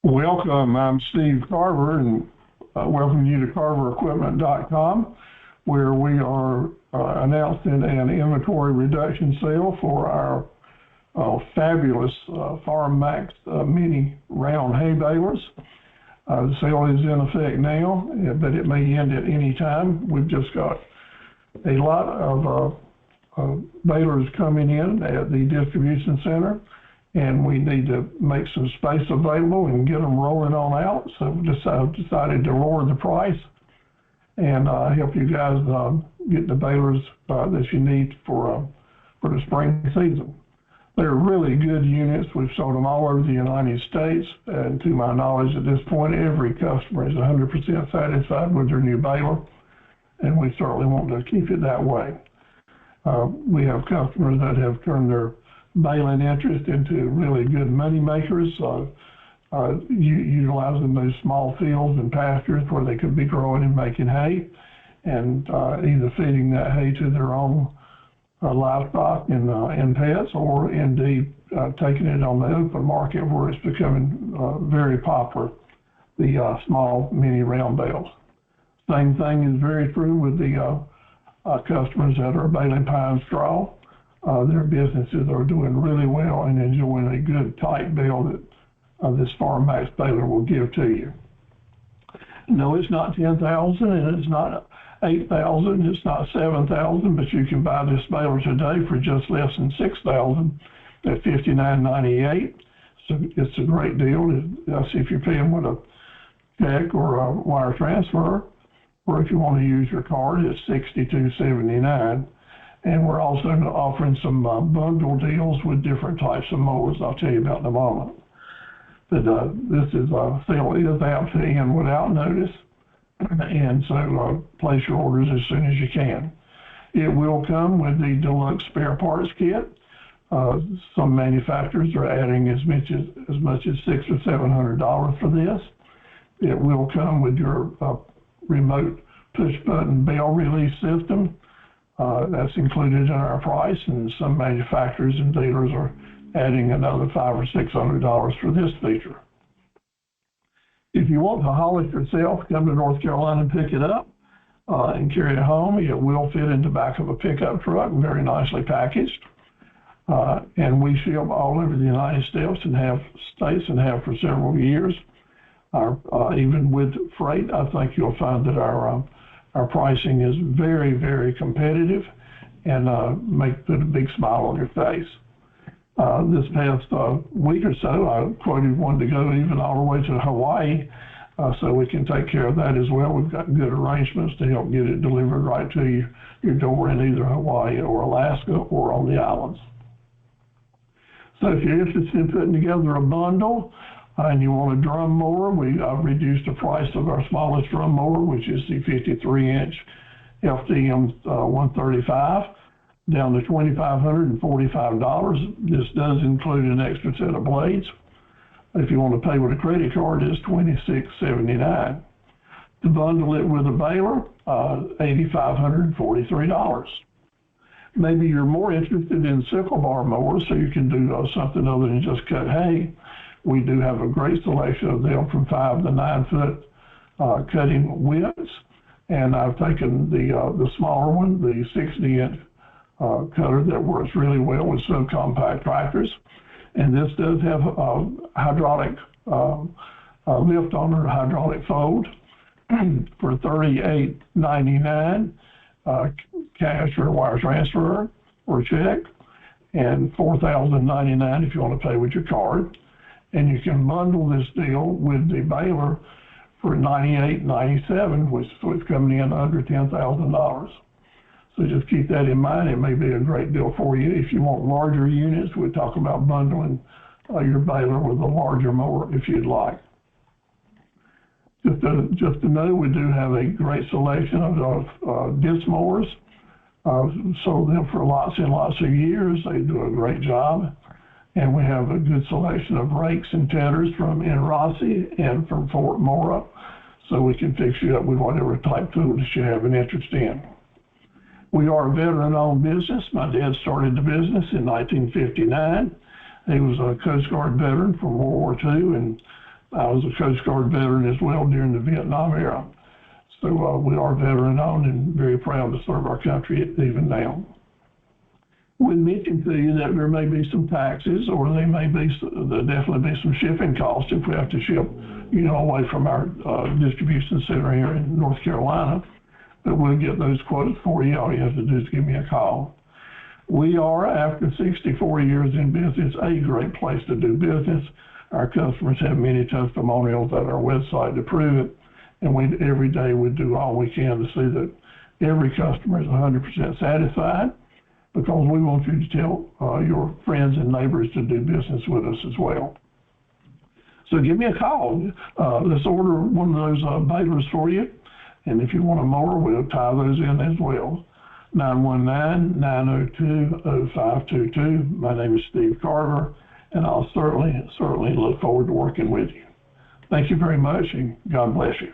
Welcome, I'm Steve Carver, and welcome you to carverequipment.com, where we are announcing an inventory reduction sale for our fabulous Farm Maxx mini round hay balers. The sale is in effect now, but it may end at any time. We've just got a lot of balers coming in at the distribution center, and we need to make some space available and get them rolling on out. So we decided to lower the price and help you guys get the balers that you need for the spring season. They're really good units. We've sold them all over the United States, and to my knowledge at this point, every customer is 100% satisfied with their new baler, and we certainly want to keep it that way. We have customers that have turned their baling interest into really good money makers, utilizing those small fields and pastures where they could be growing and making hay, and either feeding that hay to their own livestock and pets, or indeed taking it on the open market where it's becoming very popular, the small mini round bales. Same thing is very true with the customers that are baling pine straw. Their businesses are doing really well and enjoying a good tight bale that this Farm Maxx baler will give to you. No, it's not 10,000 and it's not 8,000, it's not 7,000, but you can buy this baler today for just less than 6,000 at $59.98. So it's a great deal. If you're paying with a check or a wire transfer, or if you want to use your card, it's $62.79. And we're also offering some bundle deals with different types of mowers I'll tell you about in a moment. But this sale is out to end without notice, and so place your orders as soon as you can. It will come with the deluxe spare parts kit. Some manufacturers are adding as much as $600 or $700 for this. It will come with your remote push-button bale release system. That's included in our price, and some manufacturers and dealers are adding another $500 or $600 for this feature. If you want to haul it yourself, come to North Carolina and pick it up and carry it home. It will fit in the back of a pickup truck, very nicely packaged. And we ship all over the United States and have for several years. Even with freight, I think you'll find that our pricing is very, very competitive and put a big smile on your face. This past week or so, I quoted one to go even all the way to Hawaii, so we can take care of that as well. We've got good arrangements to help get it delivered right to your door in either Hawaii or Alaska or on the islands. So if you're interested in putting together a bundle, and you want a drum mower, I've reduced the price of our smallest drum mower, which is the 53-inch FDM 135, down to $2,545. This does include an extra set of blades. If you want to pay with a credit card, it's $26.79. To bundle it with a baler, $8,543. Maybe you're more interested in sickle bar mowers, so you can do something other than just cut hay. We do have a great selection of them from 5 to 9 foot cutting widths, and I've taken the smaller one, the 60-inch cutter that works really well with subcompact tractors, and this does have a hydraulic lift on it, hydraulic fold for $38.99 cash or wire transfer or check, and $4,099 if you want to pay with your card. And you can bundle this deal with the baler for $98.97, which is coming in under $10,000. So just keep that in mind. It may be a great deal for you. If you want larger units, we'll talk about bundling your baler with a larger mower if you'd like. Just to know, we do have a great selection of disc mowers. Sold them for lots and lots of years. They do a great job. And we have a good selection of rakes and tedders from Enorossi and from Fort Mower, so we can fix you up with whatever type tools you have an interest in. We are a veteran-owned business. My dad started the business in 1959. He was a Coast Guard veteran from World War II and I was a Coast Guard veteran as well during the Vietnam era. So we are veteran-owned and very proud to serve our country even now. We mentioned to you that there may be some taxes, or there may be, there'll definitely be some shipping costs if we have to ship, away from our distribution center here in North Carolina. But we'll get those quotes for you. All you have to do is give me a call. We are, after 64 years in business, a great place to do business. Our customers have many testimonials at our website to prove it. And every day we do all we can to see that every customer is 100% satisfied, because we want you to tell your friends and neighbors to do business with us as well. So give me a call. Let's order one of those balers for you. And if you want a mower, we'll tie those in as well. 919-902-0522. My name is Steve Carver, and I'll certainly look forward to working with you. Thank you very much, and God bless you.